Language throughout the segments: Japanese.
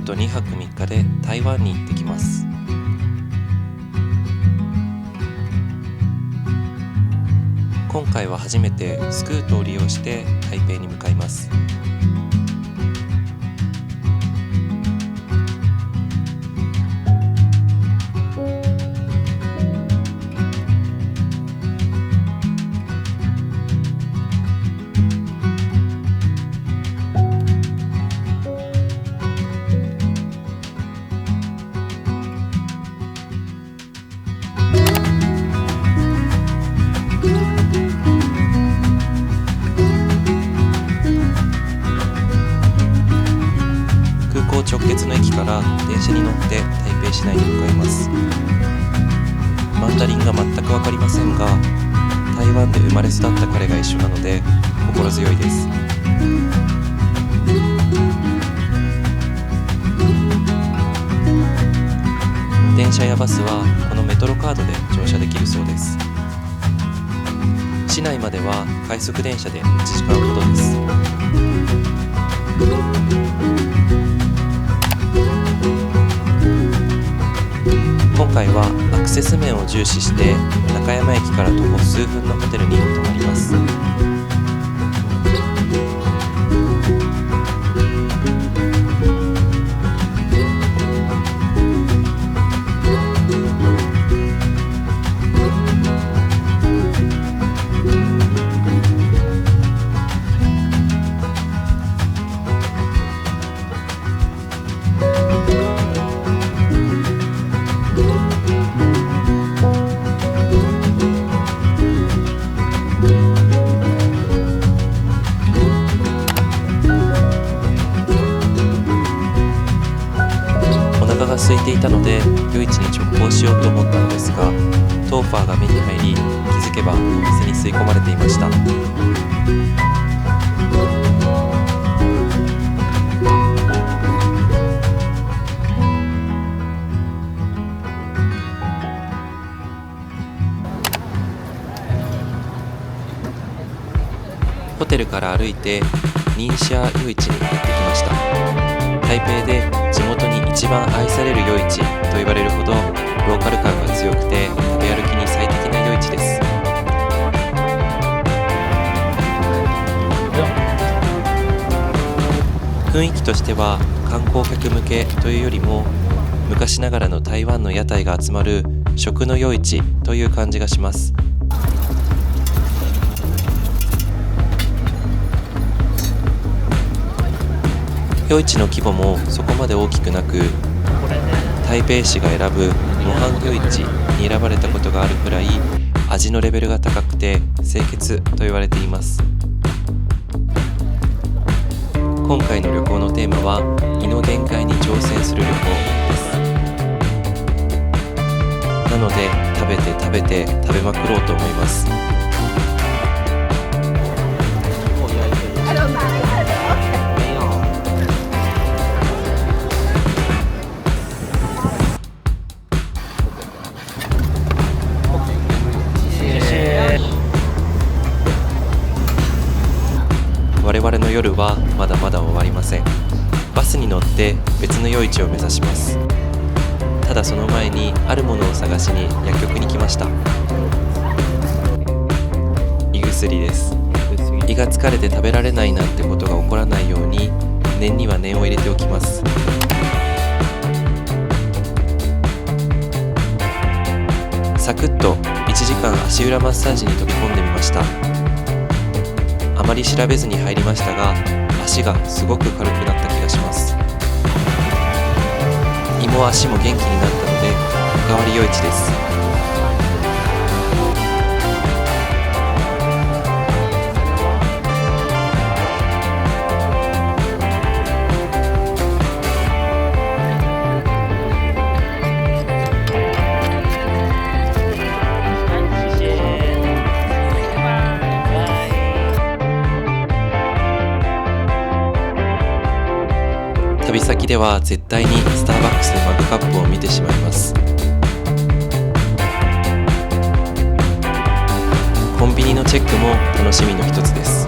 と2泊3日で台湾に行ってきます。今回は初めてスクートを利用して台北に向かいます。直結の駅から電車に乗って台北市内に向かいます。マンダリンが全く分かりませんが、台湾で生まれ育った彼が一緒なので心強いです。電車やバスはこのメトロカードで乗車できるそうです。市内までは快速電車で1時間ほどです。今回はアクセス面を重視して中山駅から徒歩数分のホテルに泊まります。空いていたので夜市に直行しようと思ったのですが、トーファーが目に入り、気づけばお店に吸い込まれていました。ホテルから歩いてニンシャ夜市に行ってきました。台北で地元に一番愛される夜市と言われるほどローカル感が強くて食べ歩きに最適な夜市です。雰囲気としては観光客向けというよりも昔ながらの台湾の屋台が集まる食の夜市という感じがします。夜市の規模もそこまで大きくなく、台北市が選ぶ模範夜市に選ばれたことがあるくらい味のレベルが高くて清潔と言われています。今回の旅行のテーマは胃の限界に挑戦する旅行です。なので食べまくろうと思います。我々の夜はまだまだ終わりません。バスに乗って別の夜市を目指します。ただその前にあるものを探しに薬局に来ました。胃薬です。胃が疲れて食べられないなんてことが起こらないように念には念を入れておきます。サクッと1時間足裏マッサージに飛び込んでみました。あまり調べずに入りましたが、足がすごく軽くなった気がします。胃も足も元気になったので、おかわり夜市です。旅先では絶対にスターバックスでマグカップを見てしまいます。コンビニのチェックも楽しみの一つです。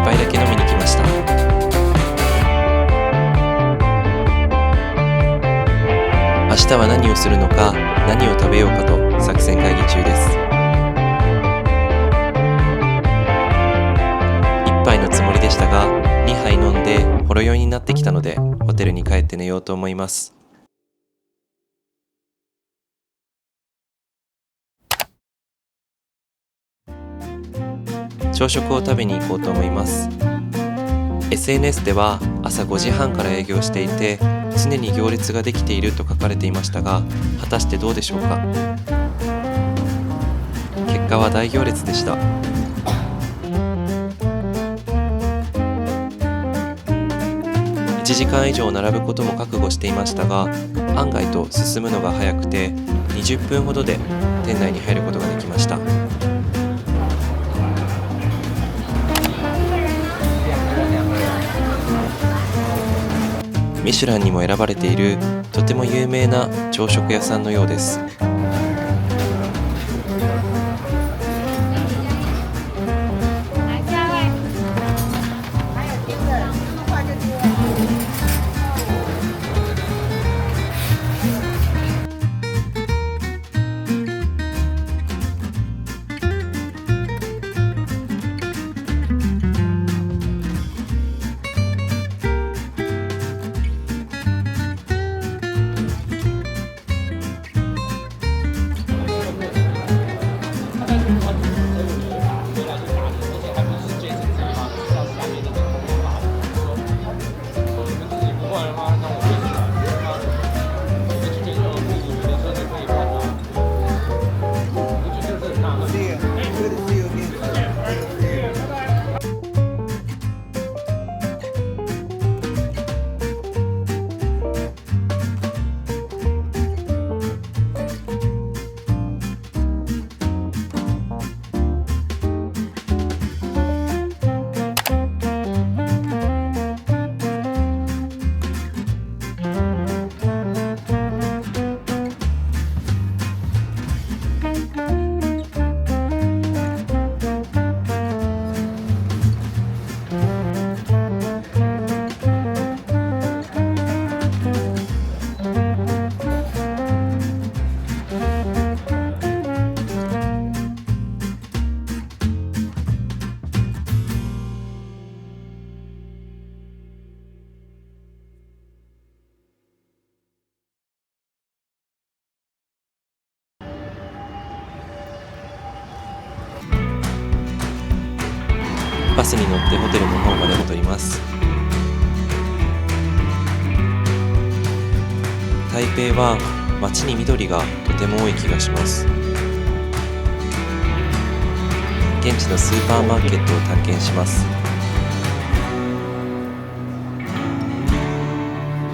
杯だけ飲みに来ました。明日は何をするのか、何を食べようかと作戦会議中です。1杯のつもりでしたが、2杯飲んでほろ酔いになってきたので、ホテルに帰って寝ようと思います。朝食を食べに行こうと思います。SNS では朝5時半から営業していて、常に行列ができていると書かれていましたが、果たしてどうでしょうか。結果は大行列でした。1時間以上並ぶことも覚悟していましたが、案外と進むのが早くて、20分ほどで店内に入ることができました。ミシュランにも選ばれているとても有名な朝食屋さんのようです。バスに乗ってホテルの方まで戻ります。台北は街に緑がとても多い気がします。現地のスーパーマーケットを探検します。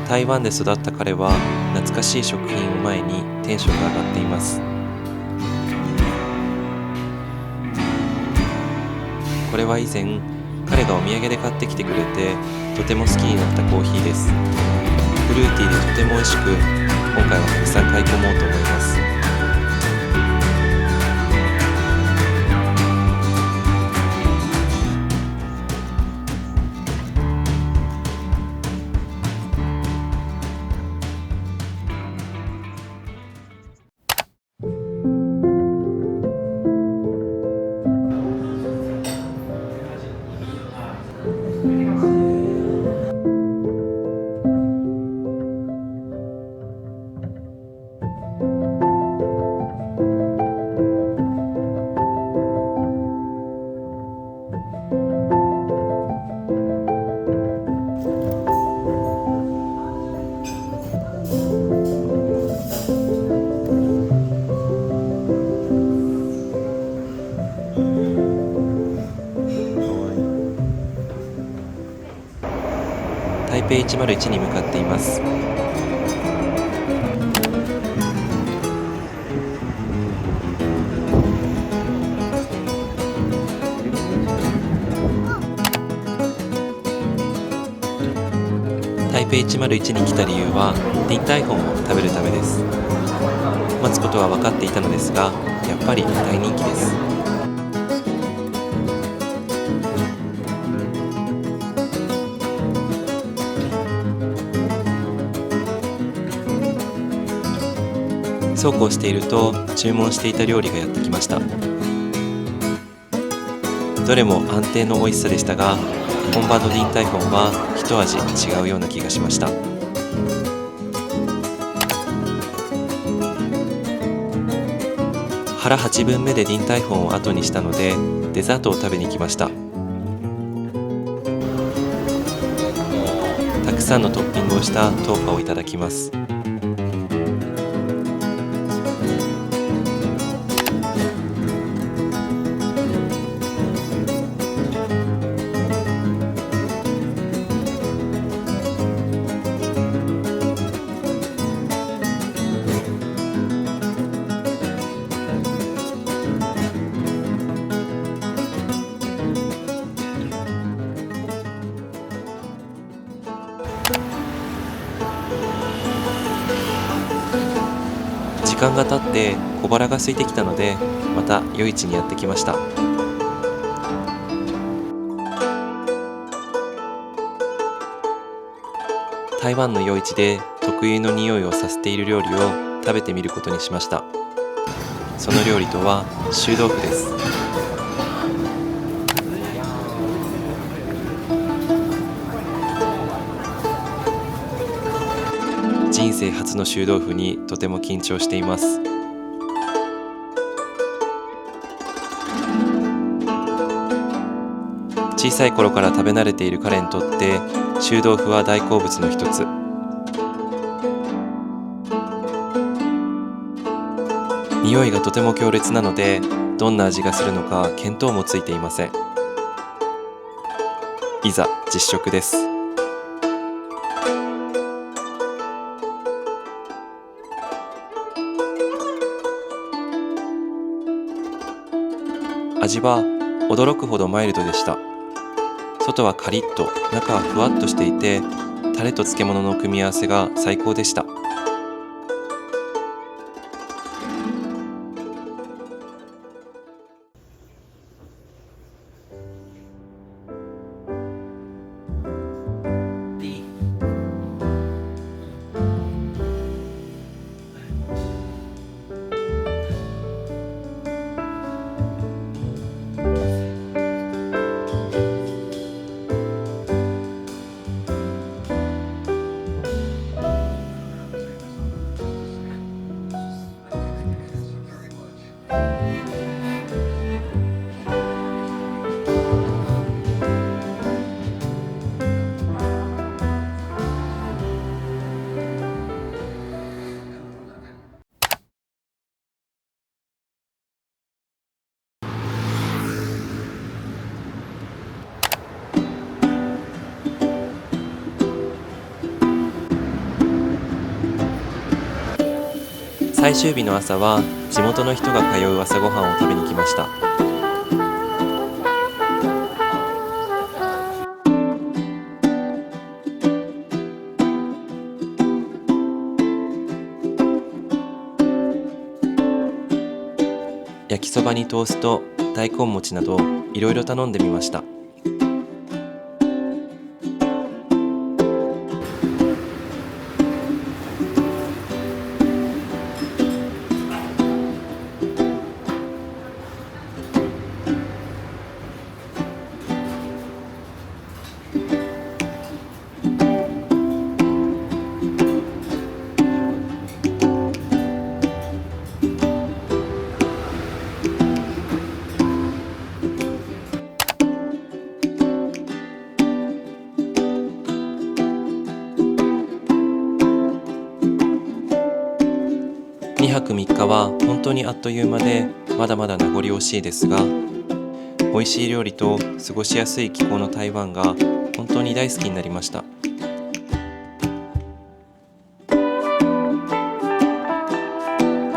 台湾で育った彼は懐かしい食品を前にテンションが上がっています。これは以前彼がお土産で買ってきてくれてとても好きになったコーヒーです。フルーティーでとても美味しく、今回はたくさん買い込もうと思います。台北101に向かっています。台北101に来た理由はディンタイフォンを食べるためです。待つことは分かっていたのですが、やっぱり大人気です。そうこうしていると注文していた料理がやってきました。どれも安定の美味しさでしたが、本場のディンタイフォンは一味違うような気がしました。腹8分目でディンタイフォンを後にしたので、デザートを食べに来ました。たくさんのトッピングをしたトーファをいただきます。時間が経って小腹が空いてきたので、また夜市にやってきました。台湾の夜市で特有の匂いをさせている料理を食べてみることにしました。その料理とは臭豆腐です。人生初の臭豆腐にとても緊張しています。小さい頃から食べ慣れている彼にとって臭豆腐は大好物の一つ。匂いがとても強烈なので、どんな味がするのか見当もついていません。いざ実食です。味は驚くほどマイルドでした。外はカリッと、中はふわっとしていて、タレと漬物の組み合わせが最高でした。最終日の朝は地元の人が通う朝ごはんを食べに来ました。焼きそばにトースト、大根餅などいろいろ頼んでみました。2泊3日は本当にあっという間で、まだまだ名残惜しいですが、美味しい料理と過ごしやすい気候の台湾が本当に大好きになりました。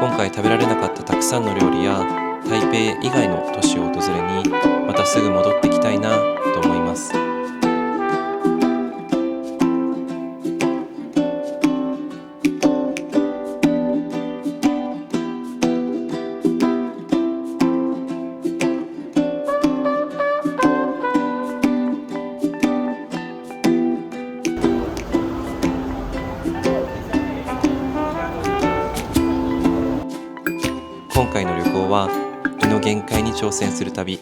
今回食べられなかったたくさんの料理や台北以外の都市を訪れに、またすぐ戻ってきたいなと思います。今回の旅行は胃の限界に挑戦する旅。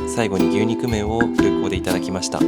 最後に牛肉麺を空港でいただきました。